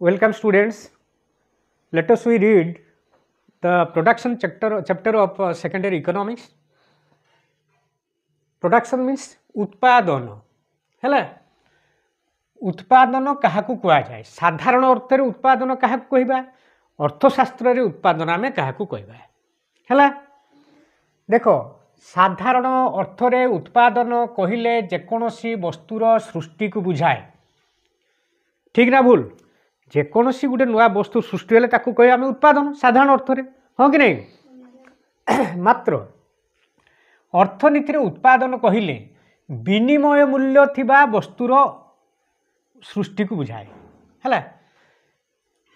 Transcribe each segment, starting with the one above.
Welcome students. Let us we read the production chapter of secondary economics. Production means उत्पादन है उत्पादन क्या कहुए साधारण अर्थ रे उत्पादन क्या कहवा अर्थशास्त्र रे उत्पादन आम क्या कहवा है देख साधारण अर्थ रे उत्पादन कहले जेकोसी वस्तुर सृष्टि को बुझाए ठीक ना भूल जेकोसी गोटे नुआ वस्तु सृष्टि हेले ताकू कह आम उत्पादन साधारण अर्थ रे हाँ कि नहीं मात्र अर्थनीति उत्पादन कहले विनिमय मूल्य थिबा वस्तुर सृष्टि को बुझाए है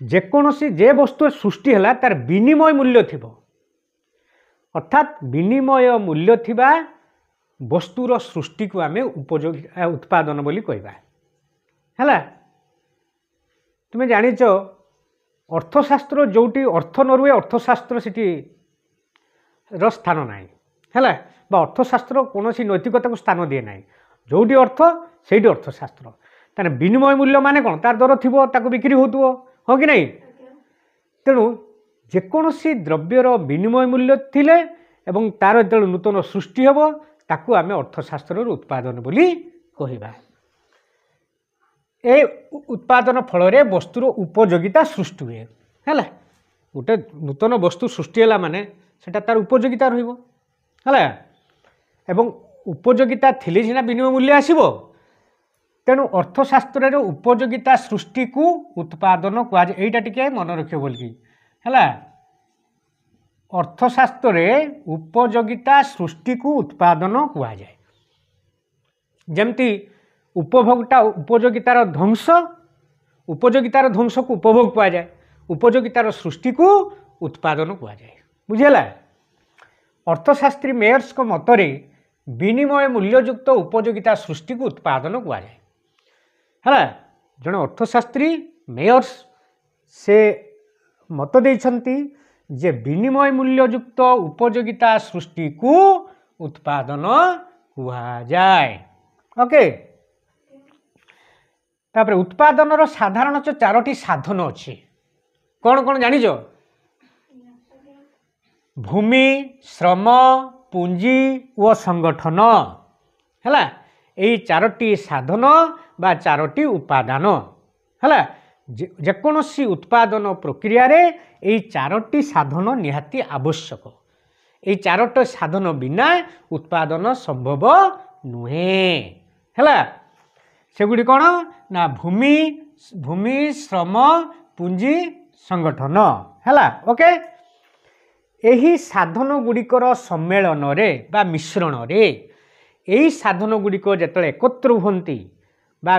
जेकोसी जे वस्तु सृष्टि है तार विनिमय मूल्य थिबो अर्थात विनिमय मूल्य थिबा वस्तुर सृष्टि को आम उपयोगी उत्पादन बोली कहबा है तुम्हें जानिच अर्थशास्त्र जोटी अर्थ न रुए अर्थशास्त्र सेठी स्थान ना है अर्थशास्त्र कौन नैतिकता को स्थान दिए ना जोटी अर्थ से अर्थशास्त्र ताने विनिमय मूल्य माने कौन तार दर थी बिक्री हो हाँ कि नहीं तेणु जेकोसी द्रव्यर विनिमय मूल्य थिले एवं तार जो नूतन सृष्टि हेब ताकू आम अर्थशास्त्र उत्पादन बोली कहबा ए उत्पादन फल वस्तुर उपयोगिता सृष्टि हुए है गोटे नूतन वस्तु सृष्टि है माने सेटा तार उपयोगिता रहा एवं उपयोगिता थिले सीना विनिमय मूल्य आसो तेणु अर्थशास्त्र उपयोगिता सृष्टि को उत्पादन कहुटा टी मन रख बोलिकी है अर्थशास्त्र उपयोगिता सृष्टि को उत्पादन कहुए जमती उपभोक्ता उपयोगितार ध्वंस को उपभोग कहुए उपयोगितार सृष्टि को उत्पादन कहुए बुझेगा अर्थशास्त्री मेयर्स को मतरे विनिमय मूल्ययुक्त उपयोगिता सृष्टि को उत्पादन कहुए है जड़े अर्थशास्त्री मेयर्स से मत देइछंती जे विनिमय मूल्ययुक्त उपयोगिता सृष्टि को उत्पादन कहुए ओके तापर उत्पादन साधारण चारोटी साधन अच्छी कौन कौन जानिज भूमि श्रम पुंजी और संगठन है यही चारोटी साधन बा चारोटी उपादान है जेकोसी उत्पादन प्रक्रिया रे यही चारोटी साधन निहाती आवश्यक यही चारोटी साधन बिना उत्पादन संभव नुहे है सेगुड़ी कौन ना भूमि श्रम पुंजी संगठन है ओके यही साधन गुड़िकर सम्मेलन रे बा मिश्रण रे यही साधन गुड़िक जिते एकत्र होती बा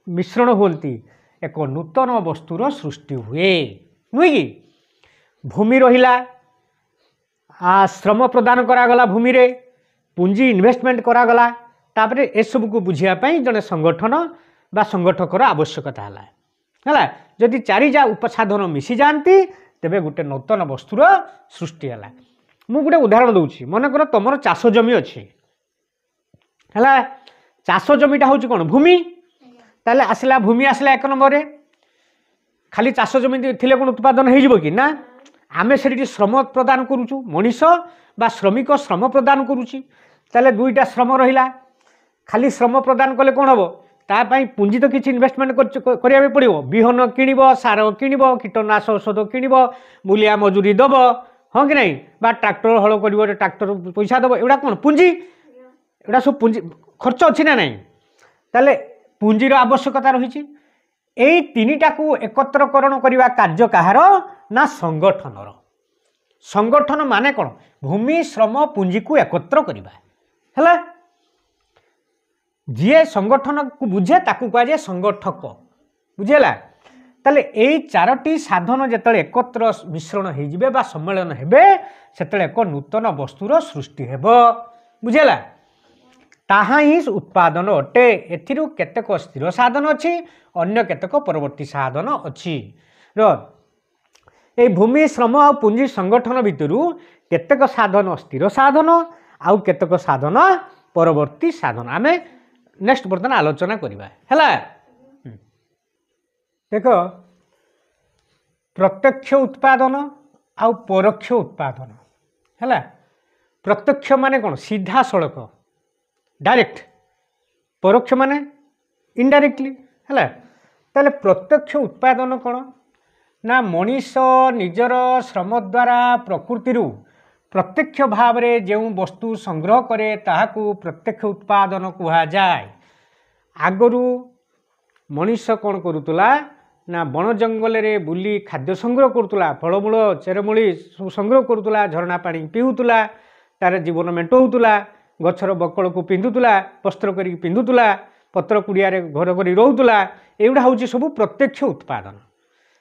मिश्रण होती एक नूतन वस्तुर सृष्टि हुए नुहे कि भूमि रहिला श्रम प्रदान करागला भूमि रे पुंजी इन्वेस्टमेंट करागला तापर ए सब को बुझापी जड़े संगठन बा संगठकर आवश्यकता है जदि चारिजा उपसाधन मिसी जाती तेबे गोटे नूतन वस्तुर सृष्टि है मु गोटे उदाहरण दूसरी मनकर तुम चाष जमी अच्छी है चाष जमीटा हूँ कौन भूमि ताले आसला भूमि आसला एक नंबर खाली चाष जमी थिले कौन उत्पादन हो कि ना आमे से श्रम प्रदान करुचु मनीष बा श्रमिक श्रम प्रदान करुच्ची ताले दुईटा श्रम रहिला खाली श्रम प्रदान कले कौन हम तापाई पुंजी तो किसी इन्वेस्टमेंट करिया पड़ो बिहन किणव सार किणव कीटनाश औषध किणव मूलिया मजूरी दब हाँ कि नहीं बा ट्रैक्टर हल कर ट्रैक्टर पैसा दब एगुड़ा कौन पुंजी एगुड़ा सब पुंजी खर्च अच्छी ना नहीं ताले पुंजीर आवश्यकता रही यही तीनटा को एकत्रीकरण करने कार्य कहार ना संगठनर संगठन माने कौन भूमि श्रम पुंजी को एकत्र करवा है जी संगठन को बुझे ताकू कहुए संगठक बुझेगा ताले यही चारोटी साधन जिते एकत्र मिश्रण हो सम्मेलन हे से एक नूतन वस्तुर सृष्टि हेब बुझेगा ताहा ही उत्पादन अटे एथिरु केतेक स्थिर साधन अच्छी अन्य केतेक परवर्ती साधन अच्छी ए भूमि श्रम आ पुंजी संगठन भितरु केतेक साधन स्थिर साधन आउ केतेक साधन परवर्ती साधन आमे नेक्स्ट बर्तमान आलोचना करवा है देख प्रत्यक्ष उत्पादन आउ परोक्ष उत्पादन है। प्रत्यक्ष माने कौन सीधा सड़क डायरेक्ट, परोक्ष माने इनडायरेक्टली है। ताले प्रत्यक्ष उत्पादन कौन ना मनीष निजर श्रम द्वारा प्रकृति प्रत्यक्ष भाव में जो वस्तु संग्रह करे ताहाकू प्रत्यक्ष उत्पादन कहा जाए। आगरू मनीष कौन करुला ना बण जंगल रे बुली खाद्य संग्रह करुला, फलमूल चेरमूली संग्रह करुला, झरणा पानी पीऊला, तार जीवन मेटाऊला, गछर बकल को पिंधुला, वस्त्र कर पिंधुला, पत्र कुड़िया घर कर रोला। एगुड़ा हूँ सब प्रत्यक्ष उत्पादन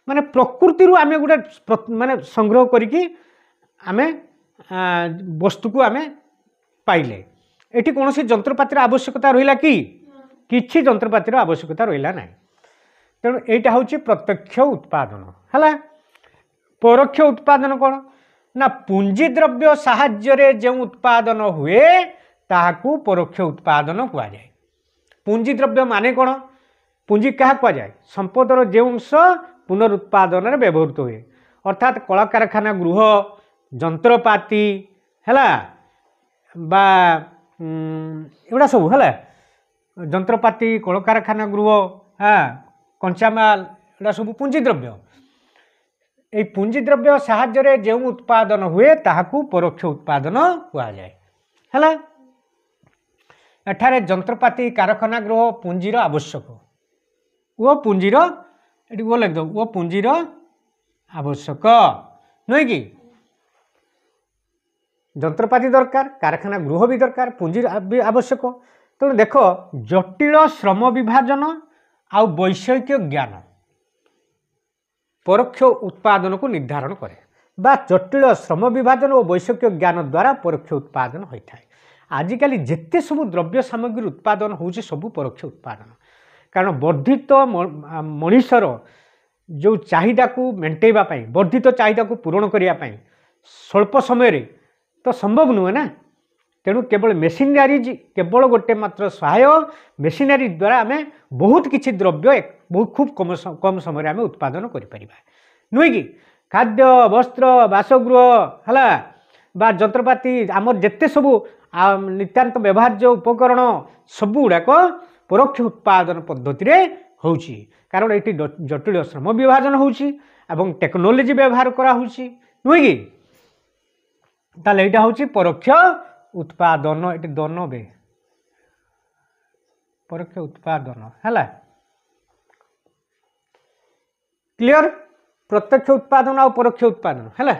माने प्रकृति आम गोटे माने संग्रह करिकी आमे वस्तु को आमे पाइले। एटी कौन सी जंत्रपातिर आवश्यकता रहा कि जंत्रपातिर आवश्यकता रहा ना। तेणु यहाँ हूँ प्रत्यक्ष उत्पादन है। परोक्ष उत्पादन कौन ना पुंजी द्रव्य साहाय्य जो उत्पादन हुए ताहाकू परोक्ष उत्पादन कह जाए। पुंजी द्रव्य माने कौन, पुंजी क्या कह जाए संपदर जो अंश पुनरुत्पादन में व्यवहृत हुए, अर्थात कल कारखाना गृह जंत्रपाती है एगुड़ा सब है। जंत्रपाती कल कारखाना गृह हाँ कंचामाल एगुड़ा सब पुंजी द्रव्य। ये पुंजी द्रव्य साहाय्य जो उत्पादन हुए ताहाकू परोक्ष उत्पादन कह जाए है। एठारे जंत्रपाती कारखाना गृह पुंजीर आवश्यक, वो पुंजीर ये वो लिख दो, वो पुंजीर आवश्यक नुहे कि जंत्रपाती दरकार, कारखाना गृह भी दरकार, पुंजी भी आवश्यक। तेणु देख जटिल श्रम विभाजन आउ वैषयिक ज्ञान परोक्ष उत्पादन को निर्धारण करे बा जटिल श्रम विभाजन और वैषयिक ज्ञान द्वारा परोक्ष उत्पादन होता है। आजिकल जिते सब द्रव्य सामग्री उत्पादन हो सब परोक्ष उत्पादन, कारण वर्धित मनीषर जो चाहिदा को मेंटेवा पाई, वर्धित चाहिदा को पूरण करने स्वल्प समय तो संभव नुहे ना। तेणु केवल मेसिनारीज केवल गोटे मात्र सहाय मेसिनारी द्वारा आम बहुत किसी द्रव्य बहुत खूब कम समय आम उत्पादन करें नुहे कि खाद्य वस्त्र बासगृह है बा जंत्रपाती आम जिते सब नित्यान्त व्यवहार्य उपकरण सब गुड़ाक परोक्ष उत्पादन पद्धति हो, कारण ये जटिल श्रम विभाजन होउछि टेक्नोलोजी व्यवहार करा नुहे कि ताले यहाँ हूँ परोक्ष उत्पादन। ये दोनों बे परोक्ष उत्पादन है क्लियर। प्रत्यक्ष उत्पादन और परोक्ष उत्पादन है।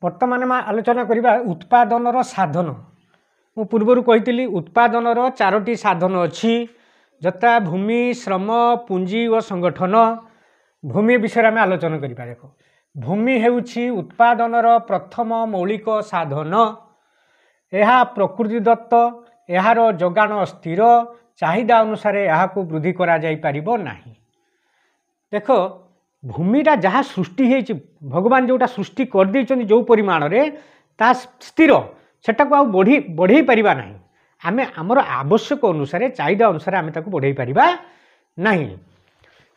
वर्तमान में आलोचना करबा उत्पादन साधन। मु पूर्वर कही उत्पादन चारोटी साधन अच्छी, जता भूमि श्रम पुंजी और संगठन। भूमि विषय में आलोचना करबा। देखो भूमि हेउछि उत्पादनर प्रथम मौलिक साधन। यह प्रकृति दत्त, यार जोगान स्थिर, चाहिदा अनुसार यहाँ वृद्धि करा जाई परिबो नाही। देखो भूमिटा जहाँ सृष्टि होइछि भगवान जोटा सृष्टि कर देइछन जो परिमाण रे ता स्थिर सेटा को बढ़ई परिबा नाही। आमे हमर आवश्यक अनुसार चाहिदा अनुसार आमे ताको बढ़ई परिबा नाही,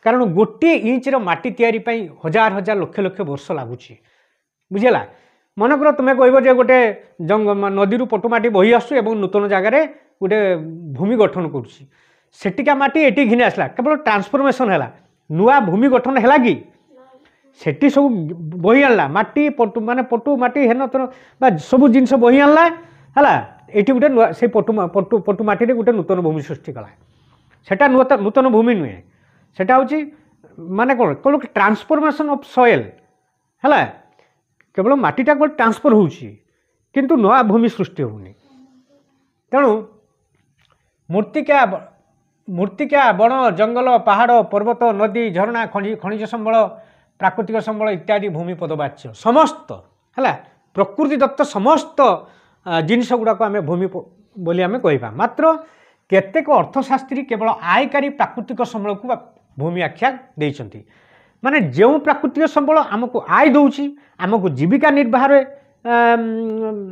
कारण गोटे इंचर माटी तैयारी पाई हजार हजार लक्ष लक्ष वर्ष लगुच बुझेगा। मनकर तुम्हें कह गोटे नदी पटुमाटी बही आसु एवं नूतन जगार गोटे भूमि गठन करुटिका माटी एटी घिनी आसला केवल ट्रांसफॉर्मेशन है नुआ भूमि गठन है कि सेठी सब बही आनला माटी पटु माने पटु माटी हेन सब जिनस बही आनला है ये गोटे से पटु पटु माटी गोटे नूतन भूमि सृष्टि कला। सेटा नूतन भूमि नुहे, सेटा हूँ माने कौन केवल ट्रांसफॉर्मेशन ऑफ सॉइल है। केवल माटीटा केवल ट्रांसफर होंतु नया भूमि सृष्टि होनी। तेणु मूर्तिका बण जंगल पहाड़ पर्वत नदी झरणा खनिज संबल प्राकृतिक संबल इत्यादि भूमि पदवाच्य समस्त है प्रकृति दत्त समस्त जिनस गुड़ाक आम भूमि बोली आम कहवा। मात्र केतेक अर्थशास्त्री केवल आयकारी प्राकृतिक संबल को भूमि आख्या देइछंती, माने जो प्राकृतिक संबल आमको आय दउछि आमको जीविका निर्वाह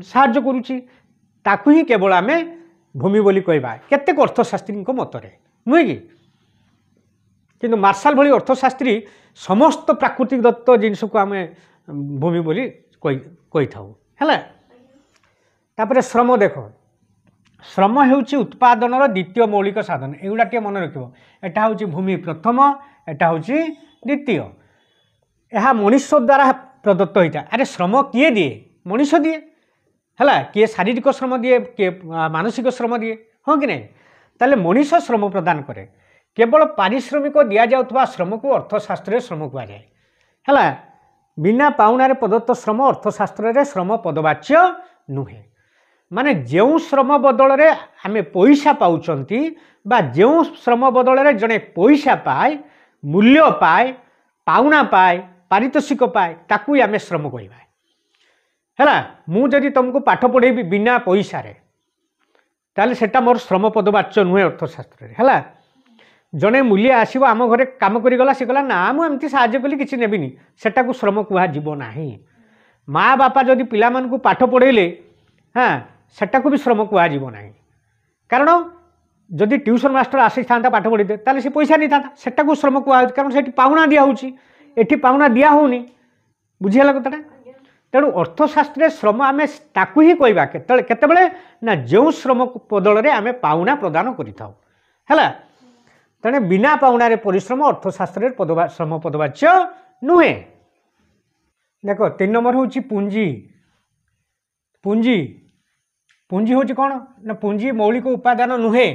साहाय्य करुछि ताकू ही केवल आम भूमि बोली कहवा केतेक अर्थशास्त्री मतरे नुहे कि। किंतु मार्शल भली अर्थशास्त्री समस्त प्राकृतिक दत्त जिनस को आम भूमि बोली कही था है। तापर श्रम देख श्रम होउची उत्पादन द्वितीय मौलिक साधन एगुड़ा टे मन रख एटा होउची भूमि प्रथम एटा होउची द्वितीय यह मनुष्य द्वारा प्रदत्त होता है। अरे श्रम किए दिए मनुष्य दिए है किए शारीरिक श्रम दिए किए मानसिक श्रम दिए हाँ कि नहीं ताले मनुष्य श्रम प्रदान करे केवल पारिश्रमिक दि जाउथबा श्रम को अर्थशास्त्र श्रम कह जाए है बिना पाउणार प्रदत्त श्रम अर्थशास्त्र श्रम पदवाच्य नुहे माने जो श्रम बदल रे आमे पैसा पाउचंती बा जो श्रम बदल रे जड़े पैसा पाए मूल्य पाए पाउना पाए पारितोषिक पाए ताकू आमे श्रम कहवा है। मुझे तुमको पाठ पढ़ेबी बिना पैसा रे ताले सेटा मोर श्रम पदवाच्य नुहे अर्थशास्त्र है। जड़े मूल्य आसो आम घरे कम करगला सी कहला ना मुझे साहय कली किसी नेबिनी सेटा को श्रम कह नहीं। माँ बापा जदि पिला मानकु पाठ पढ़ेले हाँ सेटा को भी श्रम कह नहीं कारण जदि ट्यूशन मास्टर आसी था पाठ पढ़ी दे ताले से पैसा नहीं था सेटा को श्रम कह कारण से पाउना दिया एठी पाउना दिया होनी बुझीगला कथाटा। तेणु अर्थशास्त्र श्रम आम ताकू ही कहवा केतबेले ना जो श्रम बदल में आम पाउना प्रदान करें तेणु बिना पाउणार परिश्रम अर्थशास्त्र श्रम पदवाच्य नुहे। देख 3 नंबर हूँ पुंजी पुंजी पुंजी हूँ कौन ना पुंजी मौलिक उपादान नुहे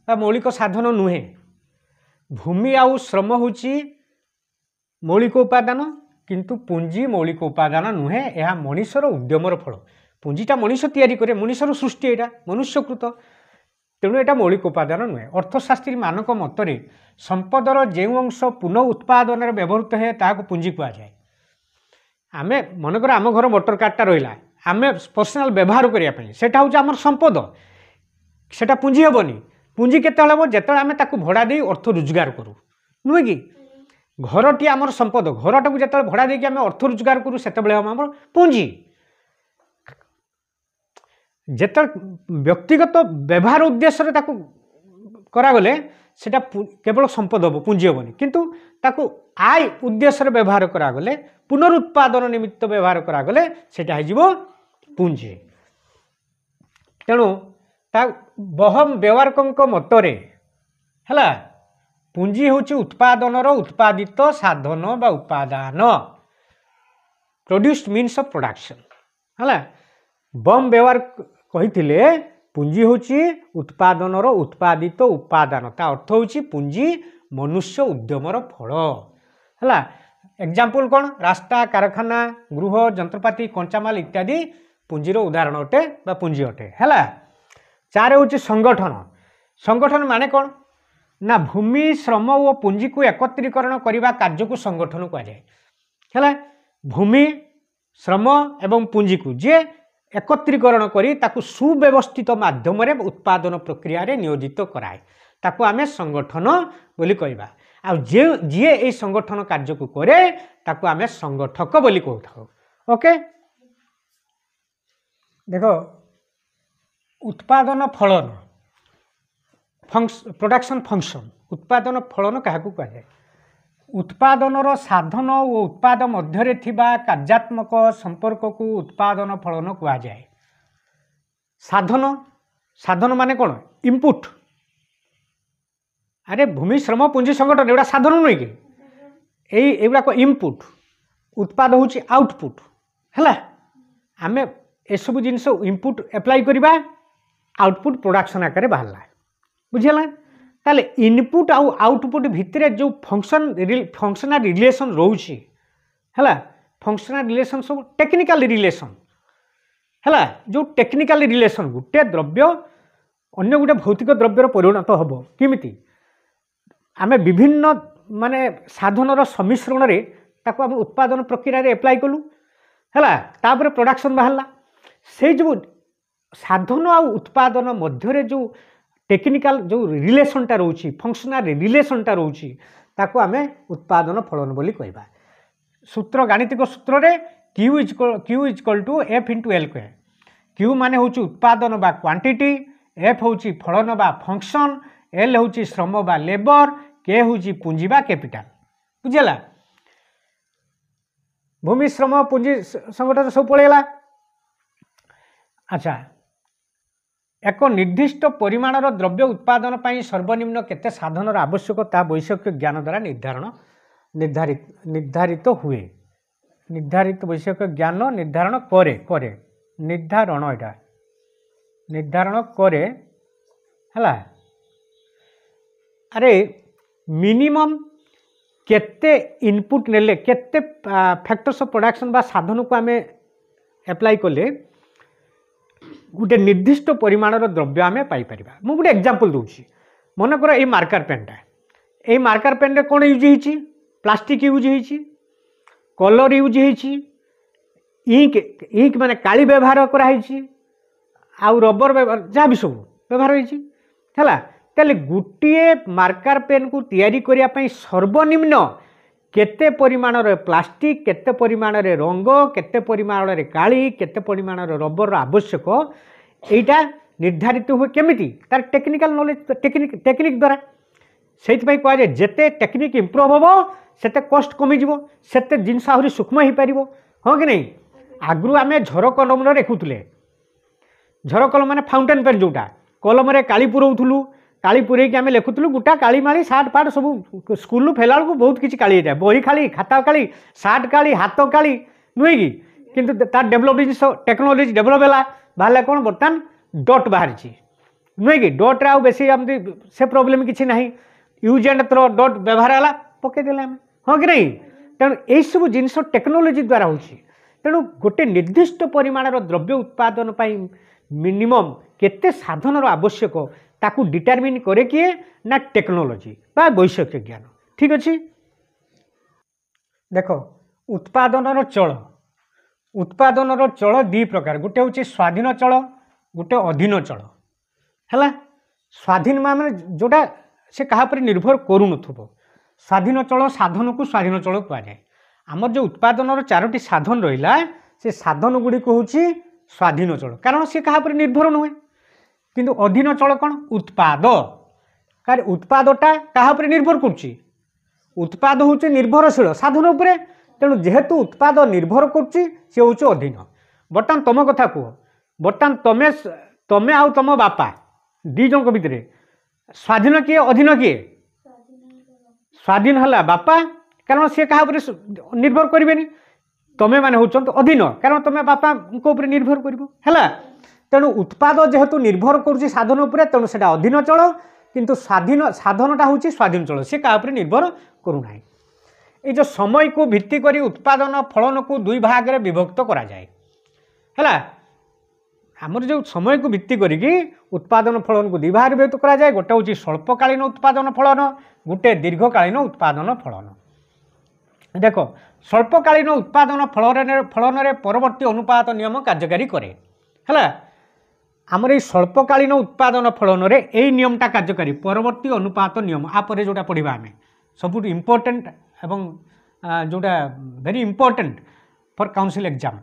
बा मौलिक साधन नुहे। भूमि आउ श्रम हूँ मौलिक उपादान किंतु पुंजी मौलिक उपादान नुहे यह मनुष्यर उद्यमर फल पुंजीटा मनुष्य तैयारी करे मनुष्यर सृष्टि यहाँ मनुष्यकृत तेणु यहाँ मौलिक उपादान नुहे। अर्थशास्त्री मानक मतरे संपदर जो अंश पुनः उत्पादन व्यवहृत है ताकू पुंजी कह जाए। आम मनकर आम घर मोटर कारटा रहा आम पर्सनाल व्यवहार करने से हूँ संपद सेटा पुंजी हेनी पुंजी केत जो आम भड़ा दे अर्थ रोजगार करूँ नुहे कि घरटी आमर संपद घरटा को जो भड़ा देके आम अर्थ रोजगार करूँ से आम पुंजी जेत व्यक्तिगत व्यवहार उद्देश्य करागले सेटा केवल संपद हम पुंजी हेनी किंतु ताकू आय उद्देश्य व्यवहार करागले पुनरुत्पादन निमित्त व्यवहार करागले सेटा हो पुंजी। तेणु बहम व्यवहारकों मतरे है पुंजी हूँ उत्पादनर उत्पादित साधन बा उपादान प्रोड्यूस्ड मीन्स ऑफ प्रोडक्शन है। बम व्यवहार कही पुंजी हूँ उत्पादनर उत्पादित उपादान ता अर्थ हूँ पुंजी मनुष्य उद्यमर फल है। एग्जाम्पल कौन रास्ता कारखाना गृह जंत्रपाति कंचामाल इत्यादि पुंजीर उदाहरण अटे बा पुंजी अटे है। 4 हूँ संगठन संगठन माने कौन ना भूमि श्रम और पुंजी को एकत्रीकरण करने कार्य को संगठन कह जाए है। भूमि श्रम एवं पुंजी को जे एकत्रीकरण करी ताकू सुव्यवस्थित माध्यम उत्पादन प्रक्रिया रे नियोजित कराए ताकू आमे संगठन बोली कहबा आ जे जे ए संगठन कार्य को करे ताकू आमे संगठक बोली कहथाउ। ओके देखो उत्पादन फलन प्रोडक्शन फंक्शन उत्पादन फलन क्या कह जाए उत्पादनर साधन और उत्पाद मध्य कार्यात्मक संपर्क को उत्पादन फलन कह जाए। साधन साधन माने कौन इनपुट अरे भूमि श्रम पुंजी संगठन एगुड़ा साधन नुहे कि एगुड़ाक इनपुट उत्पाद हूँ आउटपुट है। आम एसबू जिनस इनपुट एप्लाई करवा आउटपुट प्रोडक्शन आकार बाहर बुझीगला ताले इनपुट आउ आउटपुट भितर जो फंक्शनल रिलेशन रोचे है फंक्शनल रिलेशन सब टेक्निकल रिलेशन है जो टेक्निकल रिलेशन गोटे द्रव्य अन्य गोटे भौतिक द्रव्यर परिणत हम किमिति आमे विभिन्न माने साधनर सम्मिश्रण रे ताको आम उत्पादन प्रक्रिया रे एप्लाई कलु है तापर प्रोडक्शन बाहरला से जो साधन आ उत्पादन मध्य जो टेक्निकल जो रिलेशनटा रोची फंक्शनल रिलेशनटा रोची ताको आमे उत्पादन फलन बोली कहबा। सूत्र गाणितिक सूत्र रे Q equal to F into L कहे Q माने होची उत्पादन बा क्वांटिटी F होची फलन बा फंक्शन L होची श्रम बा लेबर के हूँ पुंजी बा कैपिटाल बुझीगला भूमि श्रम पुंजी संगठन सब पड़ेगा। अच्छा एक निर्दिष्ट परिमाणर द्रव्य उत्पादन पर सर्वनिम्न केते साधनर आवश्यकता वैषयिक ज्ञान द्वारा निर्धारित हुए निर्धारित वैषयिक ज्ञान निर्धारण करे निर्धारण एटा निर्धारण करे हला। अरे मिनिमम केते इनपुट नेले केते फैक्टर्स ऑफ प्रोडक्शन बा साधन को आमे अप्लाई कले गोटे निर्दिष्ट परिमाणर द्रव्य आमे पाई परिबा। मु गोटे एग्जांपल दूची मन कर ए मार्कर पेनटा ए मार्कर पेन रे कोन यूज हिची प्लास्टिक यूज हिची कलर यूज हिची इंक माने काली व्यवहार करा हिची आउ रबर व्यवहार जहाँ भी सब व्यवहार होइची हला। ताले गुटिए मार्कर पेन को तैयारी करिया पई सर्वनिम्न केते परिमाणर प्लास्टिक केते परिमाणर रंग केते परिमाणर काली केते परिमाणर रबर आवश्यक एटा निर्धारित हुए केमिति तार टेक्निकल नॉलेज टेक्निक द्वारा से कह जाए जेते टेक्निक इम्प्रूव हम सेते कॉस्ट कमी जीवो सेते जिनस आहरी सूक्ष्म हो पार हाँ कि नहीं। आगु आम झर कलम देखुले झर कलम माने फाउंटेन पेन जोटा कलम काली पुरोलु काली पुरैक आम लिखुलु गोटा काली माली सार्ट पार्ट सब स्कूल फेला बहुत किसी काली होता है बही काली खाता काली सार्ट काली हाथ काली नुहे कि किंतु तार डेभलप जिस टेक्नोलोजी डेभलप है बाहर कौन बर्तमान डट बाहरी नुहे कि डट्रे आउ बेसी से प्रोब्लेम किसी ना यूज एंड थ्रो डट व्यवहार है पकईदे आम हाँ कि नहीं। तेणु यही सब जिनस टेक्नोलोजी द्वारा हो तेणु गोटे निर्दिष्ट परिमाणर द्रव्य उत्पादन मिनिमम केते साधनर आवश्यक ताकू डिटरमिन करे किए ना टेक्नोलोजी बा वैषयिक ज्ञान ठीक अच्छे। देख उत्पादनर चल दी प्रकार गोटे हूँ स्वाधीन चल गोटे अधीन चल है। स्वाधीन माने जोटा से कहा पर निर्भर करूँ स्वाधीन चल साधन को स्वाधीन चल कहुए आमर जो उत्पादन चारोटी साधन रहा से साधन गुड़िक हूँ स्वाधीन चल कारण सी क्या निर्भर नुहे किंतु अधीन चल कौन उत्पाद कार उत्पादटा क्या निर्भर करुच्ची उत्पाद हूँ निर्भरशील साधन उपरे तेणु जेहेतु उत्पाद निर्भर करुच्ची सी हूँ अधीन। बर्तमान तुम कथा कह बर्तमान तमें तमें आउ तुम बापा दी जन भितर स्वाधीन किए अधीन किए स्वाधीन है बापा कारण सी क्या निर्भर करें तमें मैंने होचन अधीन कारण तुम्हें बापा ऊपर निर्भर कर तेणु उत्पाद जेहेतु निर्भर करुच्ची साधन उपर तेणु से अधीन चल किंतु स्वाधीन साधनटा हूँ स्वाधीन चल सी क्या निर्भर करूना। ये जो समय को भित्ति करी उत्पादन फलन को दुई भाग में विभक्त करा जाए है आमर जो समय को भित्ति करी उत्पादन फलन को दुई भाग विभक्त करा जाए गोटे हूँ स्वल्पकालीन उत्पादन फलन गोटे दीर्घकालीन उत्पादन फलन। देख स्वल्पकालीन उत्पादन फलन परवर्ती अनुपात नियम कार्यकारी करे है आमर ये स्वल्पकालीन उत्पादन फलन यही नियमटा कार्यकारी परवर्ती अनुपात नियम आपरे जोटा पढ़ा आम सब इम्पोर्टेंट एवं जोटा very important for council exam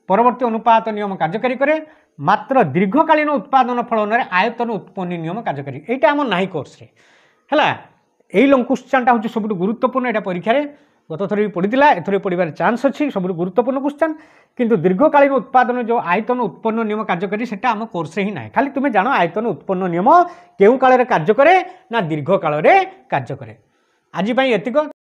परवर्ती अनुपात नियम कार्यकारी करे मात्र दीर्घकालीन उत्पादन फलन आयतन उत्पन्न नियम कार्यकारी यहाँ आम ना कोर्स है यही लंग क्वेश्चनटा हूँ सब गुरुत्वपूर्ण यहाँ परीक्षा गत थर भी पढ़ी एथर पढ़ार चान्स अच्छी सब गुरुत्वपूर्ण क्वेश्चन किंतु दीर्घकालीन उत्पादन जो आयतन उत्पन्न नियम कार्यकारी से आम कोर्स ही ना खाली तुम्हें जान आयतन उत्पन्न नियम केउ काल कार्य करे ना दीर्घ काल कार्य करे। आज एतिक।